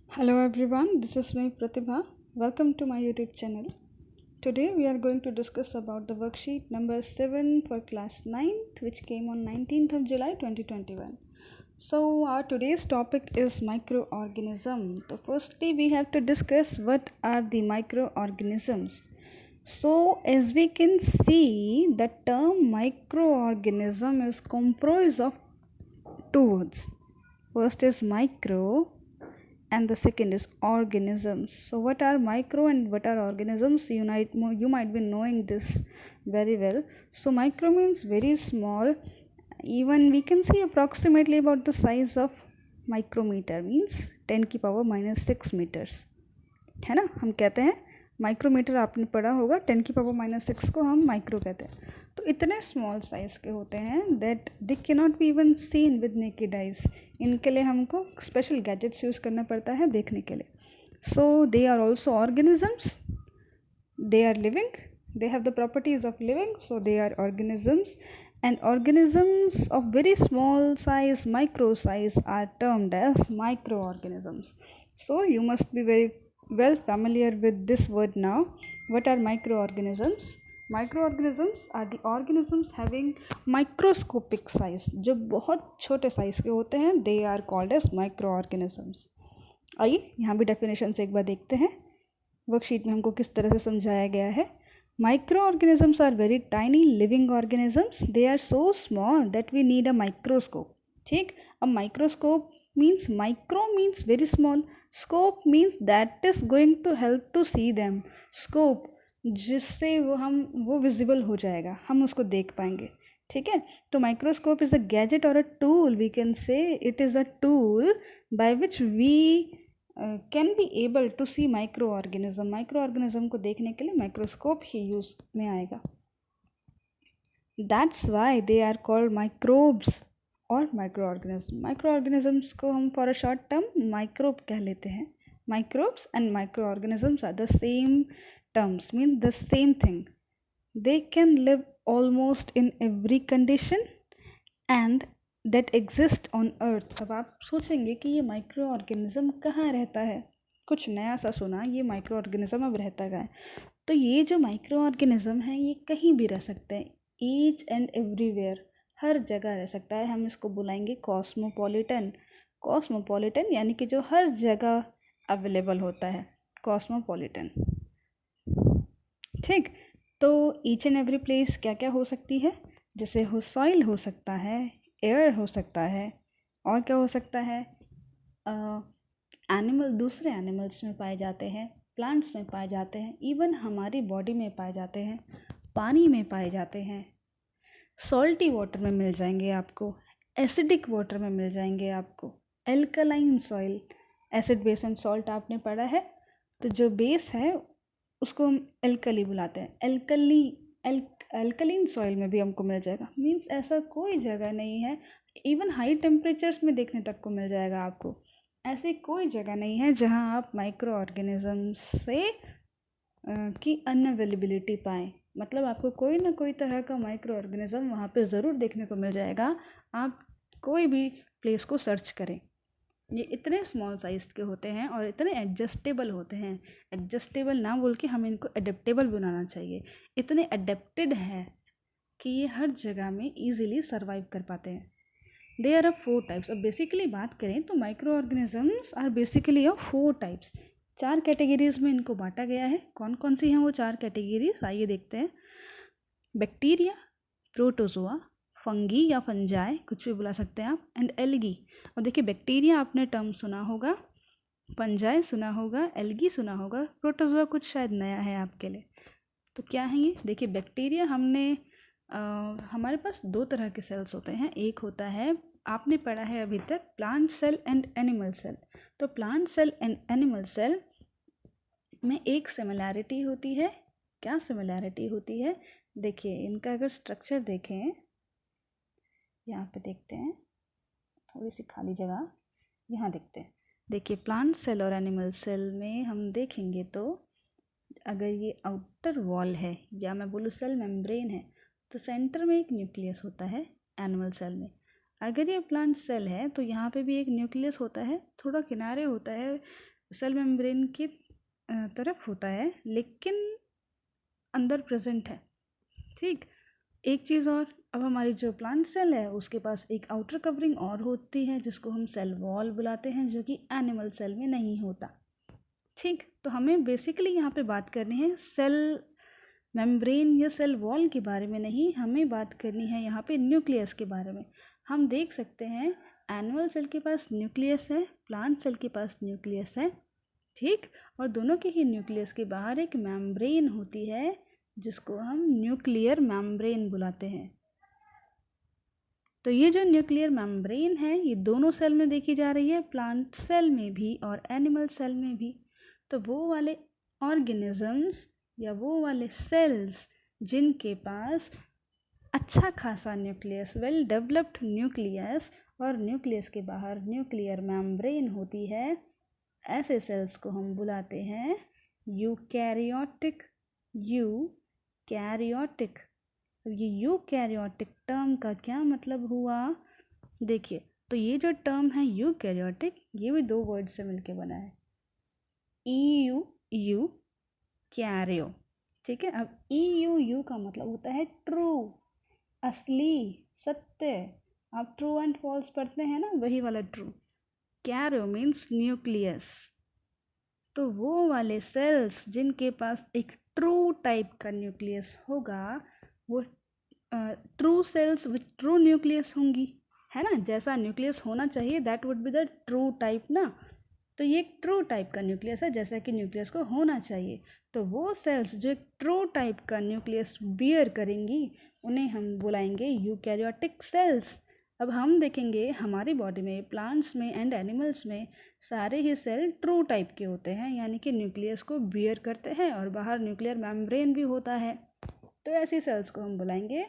Hello everyone, this is me Pratibha. Welcome to my YouTube channel. Today we are going to discuss about the worksheet number 7 for class 9th which came on 19th of July 2021. So our today's topic is microorganism. So firstly we have to discuss what are the microorganisms. So as we can see, the term microorganism is composed of two words. First is micro and the second is organisms. So what are micro and what are organisms? You might be knowing this very well. So micro means very small. Even we can see approximately about the size of micrometer, means 10 की power -6 metres, है ना. हम कहते हैं micrometer, आपने पढ़ा होगा. 10 की पावर -6 को हम माइक्रो कहते हैं. तो इतने स्मॉल साइज़ के होते हैं दैट दे के not be even seen with naked eyes. इनके लिए हमको स्पेशल गैजेट्स यूज़ करना पड़ता है देखने के लिए. So they are also organisms. They are living. they have the properties of living, so they are organisms, and organisms of very small size, micro size, are termed as microorganisms. So you must be very well familiar with this word now. What are microorganisms? Microorganisms are the organisms having microscopic size, जो बहुत छोटे size के होते हैं. they are called as microorganisms. आइए यहाँ भी definition से एक बार देखते हैं. वर्कशीट में हमको किस तरह से समझाया गया है. Microorganisms are very tiny living organisms. They are so small that we need a microscope. ठीक. अब microscope means, micro means very small, scope means that is going to help to see them. Scope जिससे वो visible हो जाएगा, हम उसको देख पाएंगे. ठीक है. तो माइक्रोस्कोप इज़ अ गैजेट और a tool. We can say it is a tool by which we can be able to see micro organism. Micro organism को देखने के लिए माइक्रोस्कोप ही यूज में आएगा. That's why they are called microbes और micro organism. Micro organisms को हम for a short term microbe कह लेते हैं. Microbes and micro organisms are the same terms, mean the same thing. They can live almost in every condition and that exist on earth. अब आप सोचेंगे कि ये माइक्रो ऑर्गेनिज्म कहाँ रहता है. कुछ नया सा सुना, ये माइक्रो ऑर्गेनिज्म अब रहता कहाँ है. तो ये जो माइक्रो ऑर्गेनिज्म है ये कहीं भी रह सकते हैं. ईच एंड एवरीवेयर, हर जगह रह सकता है. हम इसको बुलाएंगे कॉस्मोपॉलिटन. कॉस्मोपॉलिटन यानी कि जो हर जगह अवेलेबल होता है, कॉस्मोपॉलिटन. ठीक. तो ईच एंड एवरी प्लेस क्या क्या हो सकती है. जैसे हो सॉइल हो सकता है, एयर हो सकता है, और क्या हो सकता है, एनिमल दूसरे एनिमल्स में पाए जाते हैं, प्लांट्स में पाए जाते हैं, इवन हमारी बॉडी में पाए जाते हैं, पानी में पाए जाते हैं, सॉल्टी वाटर में मिल जाएंगे आपको, एसिडिक वाटर में मिल जाएंगे आपको, alkaline soil. Acid base and salt आपने पढ़ा है. तो जो बेस है उसको हम एल्कली बुलाते हैं. एल्कलीन सॉइल में भी हमको मिल जाएगा. मीन्स ऐसा कोई जगह नहीं है, इवन हाई टेम्परेचर्स में देखने तक को मिल जाएगा आपको. ऐसी कोई जगह नहीं है जहां आप माइक्रो ऑर्गेनिजम्स से की अनअवेलेबिलिटी पाएँ. मतलब आपको कोई ना कोई तरह का माइक्रो ऑर्गेनिज्म वहाँ पे ज़रूर देखने को मिल जाएगा. आप कोई भी प्लेस को सर्च करें. ये इतने स्मॉल साइज़ के होते हैं और इतने एडजस्टेबल होते हैं. एडजस्टेबल ना बोल के हमें इनको एडेप्टेबल बनाना चाहिए. इतने एडेप्टेड है कि ये हर जगह में ईजिली सर्वाइव कर पाते हैं. They are of 4 types. अब बेसिकली बात करें तो micro organisms are basically of 4 types. 4 categories में इनको बांटा गया है. कौन कौन सी हैं वो 4 कैटेगरीज, आइए देखते हैं. बैक्टीरिया, प्रोटोजोआ, फंगी या फंजाई, कुछ भी बुला सकते हैं आप, एंड एल्गी. और देखिए बैक्टीरिया आपने टर्म सुना होगा, फंजाई सुना होगा, एल्गी सुना होगा, प्रोटोजोआ कुछ शायद नया है आपके लिए. तो क्या है ये. देखिए बैक्टीरिया हमारे पास 2 तरह के सेल्स होते हैं. एक होता है, आपने पढ़ा है अभी तक, plant cell and animal cell. तो plant cell and animal cell में एक सिमिलैरिटी होती है. क्या सिमिलैरिटी होती है. देखिए इनका अगर स्ट्रक्चर देखें, यहाँ पे देखते हैं, थोड़ी सी खाली जगह यहाँ देखते हैं. देखिए प्लांट सेल और एनिमल सेल में हम देखेंगे तो अगर ये आउटर वॉल है या मैं बोलूँ सेल मेम्ब्रेन है, तो सेंटर में एक न्यूक्लियस होता है एनिमल सेल में. अगर ये प्लांट सेल है तो यहाँ पे भी एक न्यूक्लियस होता है, थोड़ा किनारे होता है सेल मेम्ब्रेन की तरफ होता है लेकिन अंदर प्रेजेंट है। ठीक, एक चीज़ और, अब हमारी जो प्लांट सेल है उसके पास एक आउटर कवरिंग और होती है जिसको हम सेल वॉल बुलाते हैं, जो कि एनिमल सेल में नहीं होता। ठीक, तो हमें बेसिकली यहाँ पे बात करनी है सेल मेम्ब्रेन या सेल वॉल के बारे में नहीं, हमें बात करनी है यहाँ पे न्यूक्लियस के बारे में। हम देख सकते हैं एनिमल सेल के पास न्यूक्लियस है, प्लांट सेल के पास न्यूक्लियस है। ठीक, और दोनों के ही न्यूक्लियस के बाहर एक मेम्ब्रेन होती है जिसको हम न्यूक्लियर मेम्ब्रेन बुलाते हैं। तो ये जो न्यूक्लियर मेम्ब्रेन है ये दोनों सेल में देखी जा रही है, प्लांट सेल में भी और एनिमल सेल में भी। तो वो वाले ऑर्गेनिजम्स या वो वाले सेल्स जिनके पास अच्छा खासा न्यूक्लियस, वेल डेवलप्ड न्यूक्लियस और न्यूक्लियस के बाहर न्यूक्लियर मेम्ब्रेन होती है, ऐसे सेल्स को हम बुलाते हैं यूकैरियोटिक। यूकैरियोटिक, ये यूकैरियोटिक टर्म का क्या मतलब हुआ? देखिए, तो ये जो टर्म है यूकैरियोटिक, ये भी दो वर्ड से मिलके बना है, यू कैरियो। ठीक है, अब यू का मतलब होता है ट्रू, असली, सत्य। आप ट्रू एंड फॉल्स पढ़ते हैं ना, वही वाला ट्रू। Cairo means nucleus. तो वो वाले सेल्स जिनके पास एक ट्रू टाइप का न्यूक्लियस होगा, वो true sales with true nucleus होंगी, है ना, जैसा न्यूक्लियस होना चाहिए, that would be the true type ना। तो ये एक ट्रू टाइप का न्यूक्लियस है, जैसा कि न्यूक्लियस को होना चाहिए। तो वो सेल्स जो एक ट्रू टाइप का न्यूक्लियस बियर करेंगी उन्हें हम बुलाएंगे यूकैरियोटिक सेल्स। अब हम देखेंगे हमारी बॉडी में, प्लांट्स में एंड एनिमल्स में सारे ही सेल ट्रू टाइप के होते हैं, यानी कि न्यूक्लियस को बियर करते हैं और बाहर न्यूक्लियर मेम्ब्रेन भी होता है। तो ऐसी सेल्स को हम बुलाएंगे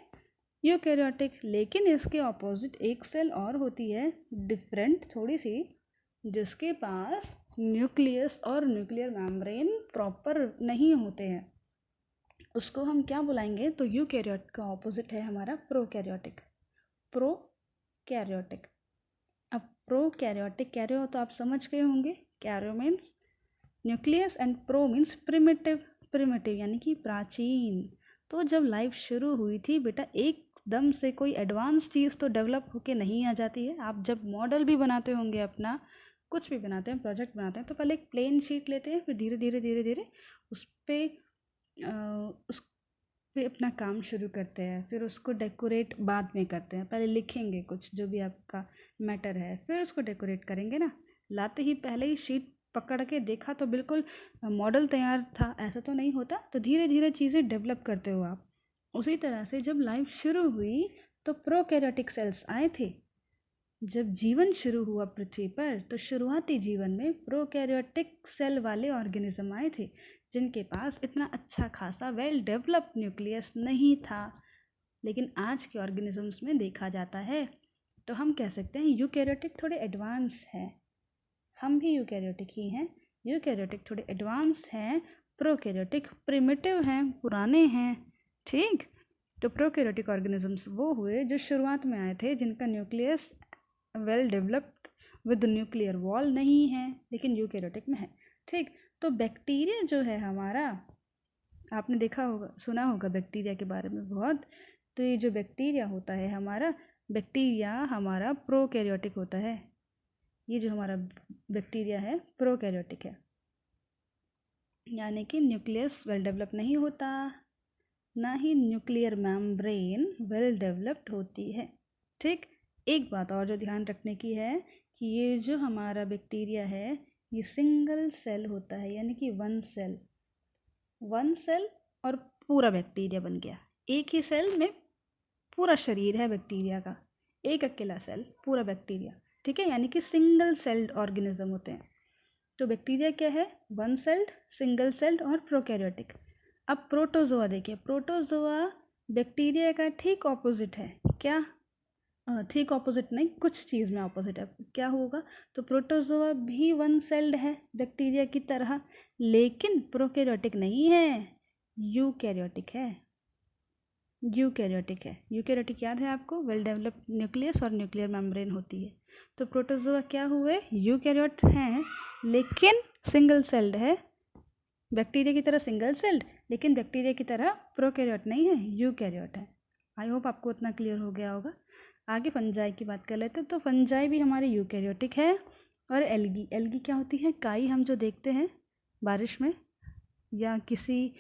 यूकैरियोटिक। लेकिन इसके ऑपोजिट एक सेल और होती है, डिफरेंट थोड़ी सी, जिसके पास न्यूक्लियस और न्यूक्लियर मेम्ब्रेन प्रॉपर नहीं होते हैं। उसको हम क्या बुलाएंगे? तो यूकैरियोट का ऑपोजिट है हमारा प्रोकैरियोटिक। प्रोकैरियोटिक। अब प्रोकैरियोटिक, कैरियो तो आप समझ गए होंगे, Cairo means nucleus and pro means primitive. Primitive यानी कि प्राचीन। तो जब लाइफ शुरू हुई थी बेटा, एकदम से कोई एडवांस चीज़ तो डेवलप होके नहीं आ जाती है। आप जब मॉडल भी बनाते होंगे, अपना कुछ भी बनाते हैं, प्रोजेक्ट बनाते हैं, तो पहले एक प्लेन शीट लेते हैं, फिर धीरे धीरे धीरे धीरे उस पे अपना काम शुरू करते हैं, फिर उसको डेकोरेट बाद में करते हैं। पहले लिखेंगे कुछ जो भी आपका मैटर है, फिर उसको डेकोरेट करेंगे ना। लाते ही पहले ही शीट पकड़ के देखा तो बिल्कुल मॉडल तैयार था, ऐसा तो नहीं होता। तो धीरे धीरे चीज़ें डेवलप करते हो आप। उसी तरह से जब लाइफ शुरू हुई तो प्रोकैरियोटिक सेल्स आए थे। जब जीवन शुरू हुआ पृथ्वी पर, तो शुरुआती जीवन में प्रोकैरियोटिक सेल वाले ऑर्गेनिज्म आए थे जिनके पास इतना अच्छा खासा वेल डेवलप्ड न्यूक्लियस नहीं था, लेकिन आज के ऑर्गेनिजम्स में देखा जाता है। तो हम कह सकते हैं यूकैरियोटिक थोड़े एडवांस हैं। हम भी यूकैरियोटिक ही हैं। यूकैरियोटिक थोड़े एडवांस हैं, प्रोकैरियोटिक प्रिमिटिव हैं, पुराने हैं। ठीक, तो प्रोकैरियोटिक ऑर्गेनिजम्स वो हुए जो शुरुआत में आए थे, जिनका nucleus well developed with nuclear wall नहीं है, लेकिन यूकैरियोटिक में है। ठीक, तो बैक्टीरिया जो है हमारा, आपने देखा होगा, सुना होगा बैक्टीरिया के बारे में बहुत। तो ये जो बैक्टीरिया होता है हमारा, बैक्टीरिया हमारा प्रोकैरियोटिक होता है। ये जो हमारा बैक्टीरिया है प्रोकैरियोटिक है, यानी कि न्यूक्लियस वेल डेवलप नहीं होता, ना ही न्यूक्लियर मेम्ब्रेन वेल डेवलप्ड होती है। ठीक, एक बात और जो ध्यान रखने की है कि ये जो हमारा बैक्टीरिया है ये सिंगल सेल होता है, यानी कि वन सेल और पूरा बैक्टीरिया बन गया। एक ही सेल में पूरा शरीर है बैक्टीरिया का, एक अकेला सेल पूरा बैक्टीरिया। ठीक है, यानी कि सिंगल सेल्ड ऑर्गेनिज्म होते हैं। तो बैक्टीरिया क्या है? वन सेल्ड, सिंगल सेल्ड और प्रोकैरियोटिक। अब प्रोटोजोआ देखिए, प्रोटोजोआ बैक्टीरिया का ठीक ऑपोजिट है। क्या? ठीक ऑपोजिट नहीं, कुछ चीज़ में ऑपोजिट है। क्या होगा? तो प्रोटोजोआ भी वन सेल्ड है बैक्टीरिया की तरह, लेकिन प्रोकैरियोटिक नहीं है, यूकैरियोटिक है। यूकैरियोटिक याद है आपको? वेल डेवलप्ड न्यूक्लियस और न्यूक्लियर मेम्ब्रेन होती है। तो प्रोटोजोआ क्या हुए? यूकैरियोट हैं, लेकिन सिंगल सेल्ड है, बैक्टीरिया की तरह सिंगल सेल्ड, लेकिन बैक्टीरिया की तरह प्रोकैरियोट नहीं है, यूकैरियोट है। आई होप आपको उतना क्लियर हो गया होगा। आगे फंजाई की बात कर लेते हैं। तो फंजाई भी हमारे यूकैरियोटिक है। और एल्गी, एल्गी क्या होती है? काई हम जो देखते हैं बारिश में या किसी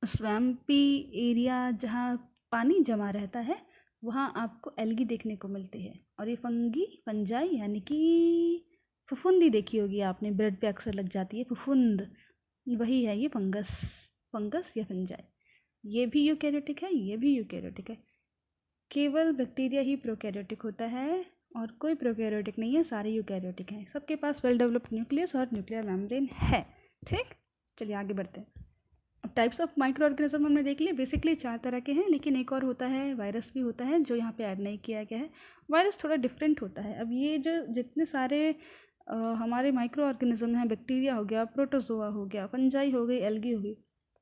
स्वैम्पी एरिया जहाँ पानी जमा रहता है, वहाँ आपको एल्गी देखने को मिलती है। और ये फंजाई यानी कि फफूंदी देखी होगी आपने, ब्रेड पे अक्सर लग जाती है फफूंद, वही है ये फंगस या फंजाई। ये भी यूकैरियोटिक है, ये भी यूकैरियोटिक है। केवल बैक्टीरिया ही प्रोकैरियोटिक होता है और कोई प्रोकैरियोटिक नहीं है, सारे यूकैरियोटिक हैं। सबके पास वेल डेवलप्ड न्यूक्लियस और न्यूक्लियर मेम्ब्रेन है। ठीक, चलिए आगे बढ़ते हैं। अब टाइप्स ऑफ माइक्रो ऑर्गेनिज्म हमने देख लिए। बेसिकली 4 तरह के हैं, लेकिन एक और होता है वायरस भी होता है, जो यहाँ पे ऐड नहीं किया गया है। वायरस थोड़ा डिफरेंट होता है। अब ये जो जितने सारे हमारे माइक्रो ऑर्गेनिज्म हैं, बैक्टीरिया हो गया, प्रोटोजोआ हो गया, फंजाई हो गई, एल्गी हो गई,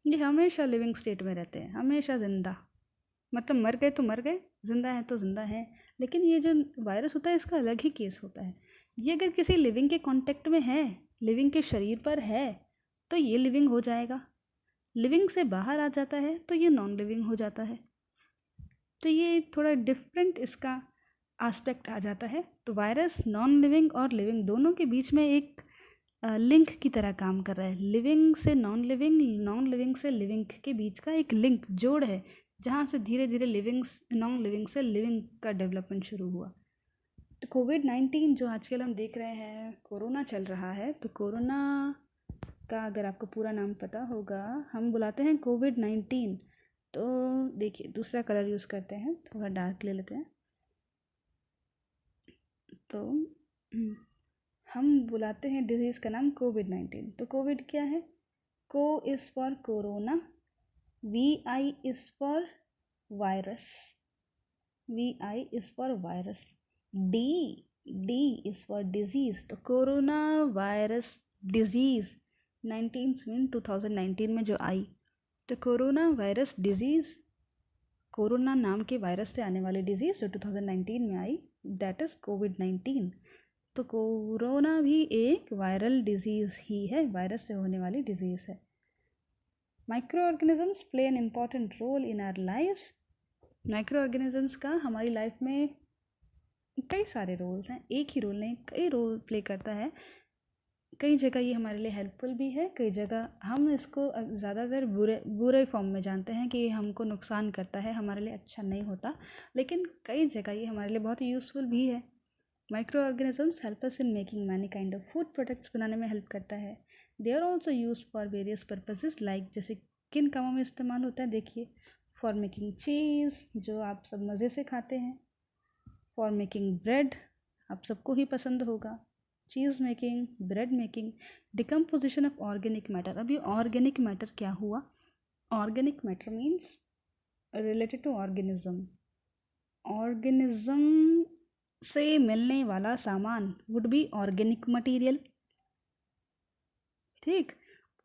ये हमेशा लिविंग स्टेट में रहते हैं, हमेशा जिंदा। मतलब मर गए तो मर गए, जिंदा है तो जिंदा है। लेकिन ये जो वायरस होता है इसका अलग ही केस होता है। ये अगर किसी लिविंग के कांटेक्ट में है, लिविंग के शरीर पर है, तो ये लिविंग हो जाएगा। लिविंग से बाहर आ जाता है तो ये नॉन लिविंग हो जाता है। तो ये थोड़ा डिफरेंट इसका एस्पेक्ट आ जाता है। तो वायरस नॉन लिविंग और लिविंग दोनों के बीच में एक लिंक की तरह काम कर रहा है। लिविंग से नॉन लिविंग, नॉन लिविंग से लिविंग के बीच का एक लिंक, जोड़ है, जहाँ से धीरे धीरे नॉन लिविंग से लिविंग का डेवलपमेंट शुरू हुआ। तो कोविड-19 जो आजकल हम देख रहे हैं, कोरोना चल रहा है, तो कोरोना का अगर आपको पूरा नाम पता होगा, हम बुलाते हैं कोविड-19। तो देखिए, दूसरा कलर यूज़ करते हैं, थोड़ा डार्क ले लेते हैं। तो हम बुलाते हैं डिजीज़ का नाम कोविड-19। तो कोविड क्या है? को is for corona, VI is for virus, VI is for virus, D is for disease. तो कोरोना वायरस डिजीज़ 2019 में जो आई, तो कोरोना वायरस डिजीज़, कोरोना नाम के वायरस से आने वाली डिजीज़ जो 2019 में आई, दैट इज़ कोविड-19। तो कोरोना भी एक वायरल डिजीज़ ही है, वायरस से होने वाली डिजीज़ है। Micro organisms play an important role in our lives. Micro organisms का हमारी लाइफ में कई सारे रोल्स हैं, एक ही रोल नहीं, कई रोल प्ले करता है। कई जगह ये हमारे लिए हेल्पफुल भी है, कई जगह हम इसको ज़्यादातर बुरे फॉर्म में जानते हैं कि हमको नुकसान करता है, हमारे लिए अच्छा नहीं होता। लेकिन कई जगह ये हमारे लिए बहुत यूज़फुल भी है। Micro organisms help us in making many kind of food products बनाने में हेल्प करता है। They are also use for various purposes, like जैसे किन कामों में इस्तेमाल होता है, देखिए, फॉर मेकिंग चीज़ जो आप सब मज़े से खाते हैं, फॉर मेकिंग ब्रेड, आप सबको ही पसंद होगा, cheese making, bread making, decomposition of organic matter. अभी ऑर्गेनिक मैटर क्या हुआ? Organic matter means related to organism, organism से मिलने वाला सामान वुड बी ऑर्गेनिक मटेरियल। ठीक,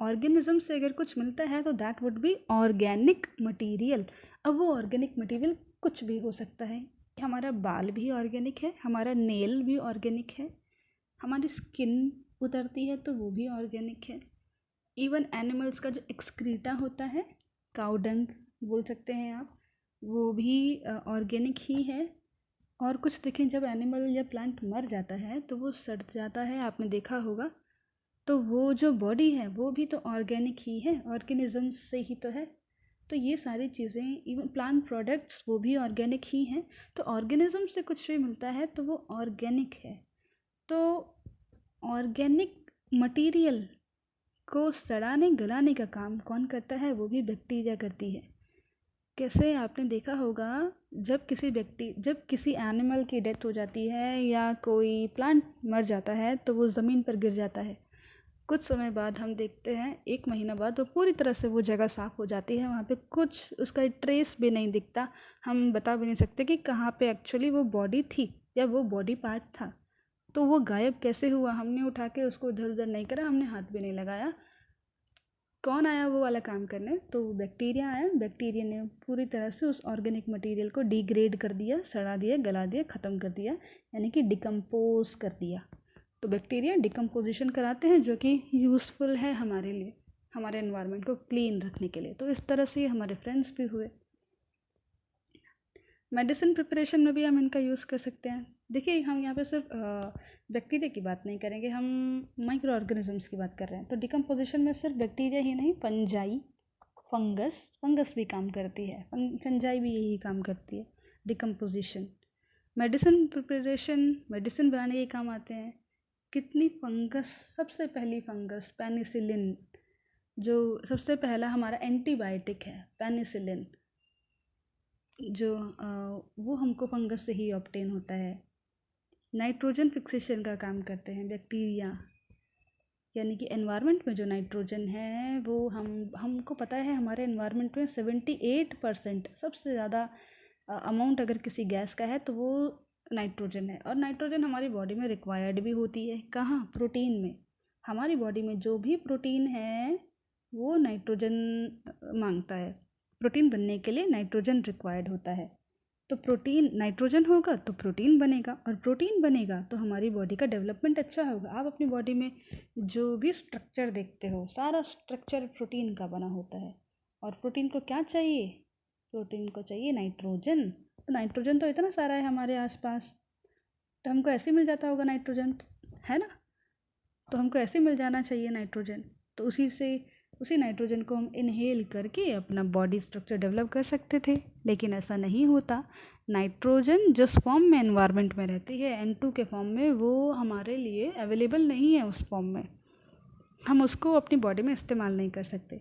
ऑर्गेनिज्म से अगर कुछ मिलता है तो that would be organic material. अब वो ऑर्गेनिक मटेरियल कुछ भी हो सकता है। हमारा बाल भी ऑर्गेनिक है, हमारा नेल भी ऑर्गेनिक है, हमारी स्किन उतरती है तो वो भी ऑर्गेनिक है। इवन एनिमल्स का जो एक्सक्रीटा होता है, काउ डंग बोल सकते हैं आप, वो भी ऑर्गेनिक ही है। और कुछ देखें, जब एनिमल या प्लांट मर जाता है तो वो सड़ जाता है, आपने देखा होगा, तो वो जो बॉडी है वो भी तो ऑर्गेनिक ही है, ऑर्गेनिज्म से ही तो है। तो ये सारी चीज़ें, इवन प्लांट प्रोडक्ट्स, वो भी ऑर्गेनिक ही हैं। तो ऑर्गेनिज्म से कुछ भी मिलता है तो वो ऑर्गेनिक है। तो ऑर्गेनिक मटेरियल को सड़ाने गलाने का काम कौन करता है? वो भी बैक्टीरिया करती है। कैसे? आपने देखा होगा, जब किसी एनिमल की डेथ हो जाती है या कोई प्लांट मर जाता है तो वो ज़मीन पर गिर जाता है। कुछ समय बाद हम देखते हैं, 1 महीना बाद, तो पूरी तरह से वो जगह साफ़ हो जाती है, वहाँ पे कुछ उसका ट्रेस भी नहीं दिखता। हम बता भी नहीं सकते कि कहाँ पे एक्चुअली वो बॉडी थी या वो बॉडी पार्ट था। तो वो गायब कैसे हुआ? हमने उठा के उसको इधर उधर नहीं करा, हमने हाथ भी नहीं लगाया। कौन आया वो वाला काम करने? तो बैक्टीरिया आया। बैक्टीरिया ने पूरी तरह से उस ऑर्गेनिक मटेरियल को डिग्रेड कर दिया, सड़ा दिया, गला दिया, ख़त्म कर दिया, यानी कि डिकम्पोज कर दिया। तो बैक्टीरिया डिकम्पोजिशन कराते हैं जो कि यूज़फुल है हमारे लिए, हमारे एनवायरनमेंट को क्लीन रखने के लिए। तो इस तरह से हमारे फ्रेंड्स भी हुए। मेडिसिन प्रिपरेशन में भी हम इनका यूज़ कर सकते हैं। देखिए हम यहाँ पे सिर्फ बैक्टीरिया की बात नहीं करेंगे, हम माइक्रो ऑर्गेनिजम्स की बात कर रहे हैं। तो डिकम्पोजिशन में सिर्फ बैक्टीरिया ही नहीं, फंजाई, फंगस भी काम करती है, फंजाई भी यही काम करती है, डिकम्पोजिशन। मेडिसिन प्रिपरेशन, मेडिसिन बनाने के काम आते हैं। कितनी फंगस, सबसे पहली फंगस पेनिसिलिन, जो सबसे पहला हमारा एंटीबायोटिक है पेनिसिलिन, जो वो हमको फंगस से ही ऑब्टेन होता है। नाइट्रोजन फिक्सेशन का काम करते हैं बैक्टीरिया, यानी कि एनवायरनमेंट में जो नाइट्रोजन है वो हमको पता है हमारे एनवायरनमेंट में 78% सबसे ज़्यादा अमाउंट अगर किसी गैस का है तो वो नाइट्रोजन है। और नाइट्रोजन हमारी बॉडी में रिक्वायर्ड भी होती है। कहाँ? प्रोटीन में। हमारी बॉडी में जो भी प्रोटीन है वो नाइट्रोजन मांगता है। प्रोटीन बनने के लिए नाइट्रोजन रिक्वायर्ड होता है। तो प्रोटीन, नाइट्रोजन होगा तो प्रोटीन बनेगा, और प्रोटीन बनेगा तो हमारी बॉडी का डेवलपमेंट अच्छा होगा। आप अपनी बॉडी में जो भी स्ट्रक्चर देखते हो सारा स्ट्रक्चर प्रोटीन का बना होता है। और प्रोटीन को क्या चाहिए? प्रोटीन को चाहिए नाइट्रोजन। तो नाइट्रोजन तो इतना सारा है हमारे आसपास, तो हमको ऐसे मिल जाता होगा नाइट्रोजन, है ना? तो हमको ऐसे मिल जाना चाहिए नाइट्रोजन। तो उसी नाइट्रोजन को हम इनहेल करके अपना बॉडी स्ट्रक्चर डेवलप कर सकते थे, लेकिन ऐसा नहीं होता। नाइट्रोजन जिस फॉर्म में एनवायरनमेंट में रहती है N2 के फॉर्म में, वो हमारे लिए अवेलेबल नहीं है उस फॉर्म में, हम उसको अपनी बॉडी में इस्तेमाल नहीं कर सकते।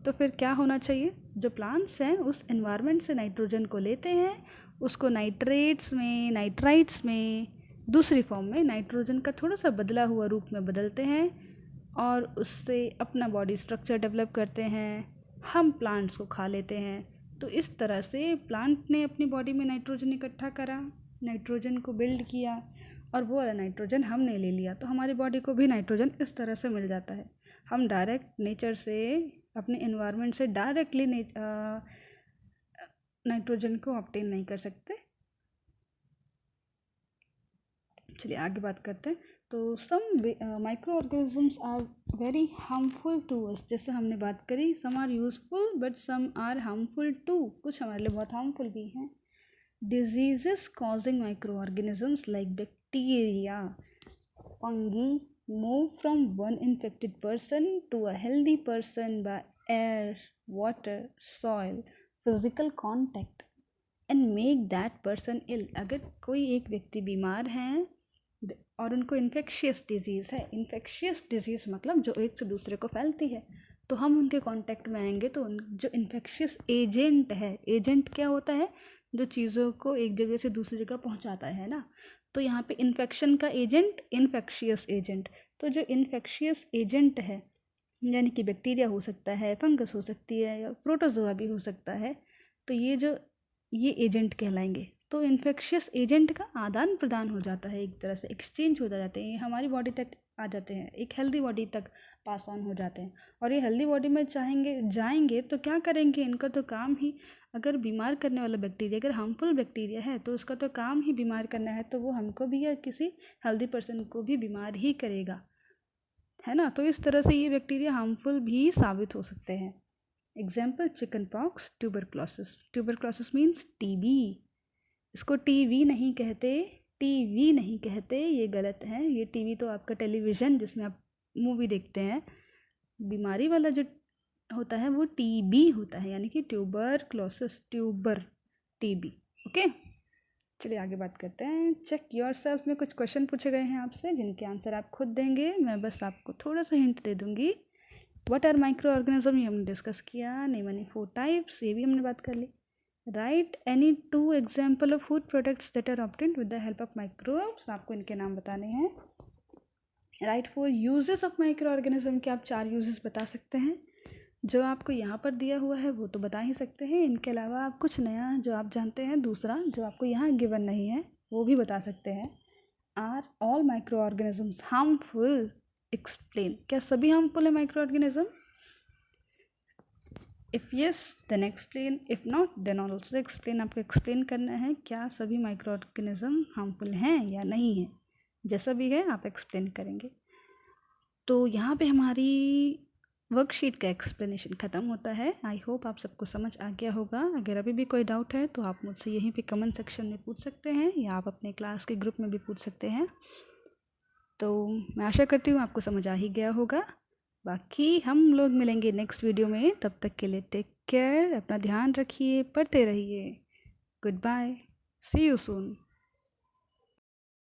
तो फिर क्या होना चाहिए? जो प्लांट्स हैं उस एनवायरनमेंट से नाइट्रोजन को लेते हैं, उसको नाइट्रेट्स में, नाइट्राइट्स में, दूसरी फॉर्म में नाइट्रोजन का थोड़ा सा बदला हुआ रूप में बदलते हैं और उससे अपना बॉडी स्ट्रक्चर डेवलप करते हैं। हम प्लांट्स को खा लेते हैं। तो इस तरह से प्लांट ने अपनी बॉडी में नाइट्रोजन इकट्ठा करा, नाइट्रोजन को बिल्ड किया, और वो वाला नाइट्रोजन हमने ले लिया। तो हमारी बॉडी को भी नाइट्रोजन इस तरह से मिल जाता है। हम डायरेक्ट नेचर से, अपने एनवायरनमेंट से डायरेक्टली नाइट्रोजन को ऑब्टेन नहीं कर सकते। चलिए आगे बात करते हैं। तो some micro organisms are very harmful to us, जैसे हमने बात करी, some are useful but some are harmful to, कुछ हमारे लिए बहुत हार्मफुल भी हैं। Diseases causing micro organisms like bacteria, fungi move from one infected person to a healthy person by air, water, soil, physical contact and make that person ill। अगर कोई एक व्यक्ति बीमार है और उनको इन्फेक्शियस डिजीज़ है, इन्फेक्शियस डिजीज़ मतलब जो एक से दूसरे को फैलती है, तो हम उनके कांटेक्ट में आएंगे तो जो इन्फेक्शियस एजेंट है, एजेंट क्या होता है? जो चीज़ों को एक जगह से दूसरी जगह पहुंचाता है ना। तो यहाँ पे इन्फेक्शन का एजेंट, इन्फेक्शियस एजेंट। तो जो इन्फेक्शियस एजेंट है, यानी कि बैक्टीरिया हो सकता है, फंगस हो सकती है, या प्रोटोजोआ भी हो सकता है, तो ये एजेंट कहलाएंगे। तो इन्फेक्शियस एजेंट का आदान प्रदान हो जाता है, एक तरह से एक्सचेंज हो जाते हैं, ये हमारी बॉडी तक आ जाते हैं, एक हेल्दी बॉडी तक पास ऑन हो जाते हैं। और ये हेल्दी बॉडी में जाएंगे तो क्या करेंगे? इनका तो काम ही, अगर बीमार करने वाला बैक्टीरिया अगर हार्मफुल बैक्टीरिया है तो उसका तो काम ही बीमार करना है, तो वो हमको भी या किसी हेल्दी पर्सन को भी बीमार ही करेगा, है ना। तो इस तरह से ये बैक्टीरिया हार्मफुल भी साबित हो सकते हैं। Example chicken pox, tuberculosis. Tuberculosis means TB. इसको टीवी नहीं कहते, टीवी नहीं कहते, ये गलत है। ये टीवी तो आपका टेलीविज़न जिसमें आप मूवी देखते हैं, बीमारी वाला जो होता है वो टीबी होता है, यानी कि ट्यूबरक्लोसिस, ट्यूबर, टीबी। ओके, चलिए आगे बात करते हैं। चेक योरसेल्फ में कुछ क्वेश्चन पूछे गए हैं आपसे, जिनके आंसर आप खुद देंगे। मैं बस आपको थोड़ा सा हिंट दे दूंगी। व्हाट आर माइक्रो ऑर्गेनिज्म, ये हमने डिस्कस किया। नेम एनी 4 टाइप्स, ये भी हमने बात कर ली। Right any 2 example of food products that are obtained with the help of microbes, आपको इनके नाम बताने हैं। Right 4 uses of micro organism के आप 4 यूजेस बता सकते हैं। जो आपको यहाँ पर दिया हुआ है वो तो बता ही सकते हैं, इनके अलावा आप कुछ नया जो आप जानते हैं, दूसरा जो आपको यहाँ गिवन नहीं है वो भी बता सकते हैं। Are all micro organisms harmful, explain. क्या सभी हार्मफुल है micro organism? If yes then explain, if not then also explain. आपको एक्सप्लेन करना है क्या सभी माइक्रो ऑर्गेनिज्म हार्मफुल हैं या नहीं है। जैसा भी है आप एक्सप्लेन करेंगे। तो यहाँ पे हमारी वर्कशीट का एक्सप्लेनेशन ख़त्म होता है। आई होप आप सबको समझ आ गया होगा। अगर अभी भी कोई डाउट है तो आप मुझसे यहीं पे कमेंट सेक्शन में पूछ सकते हैं या आप अपने क्लास के ग्रुप में भी पूछ सकते हैं। तो मैं आशा करती हूँ आपको समझ आ ही गया होगा। बाकी हम लोग मिलेंगे नेक्स्ट वीडियो में, तब तक के लिए टेक केयर, अपना ध्यान रखिए, पढ़ते रहिए। Good bye, see you soon.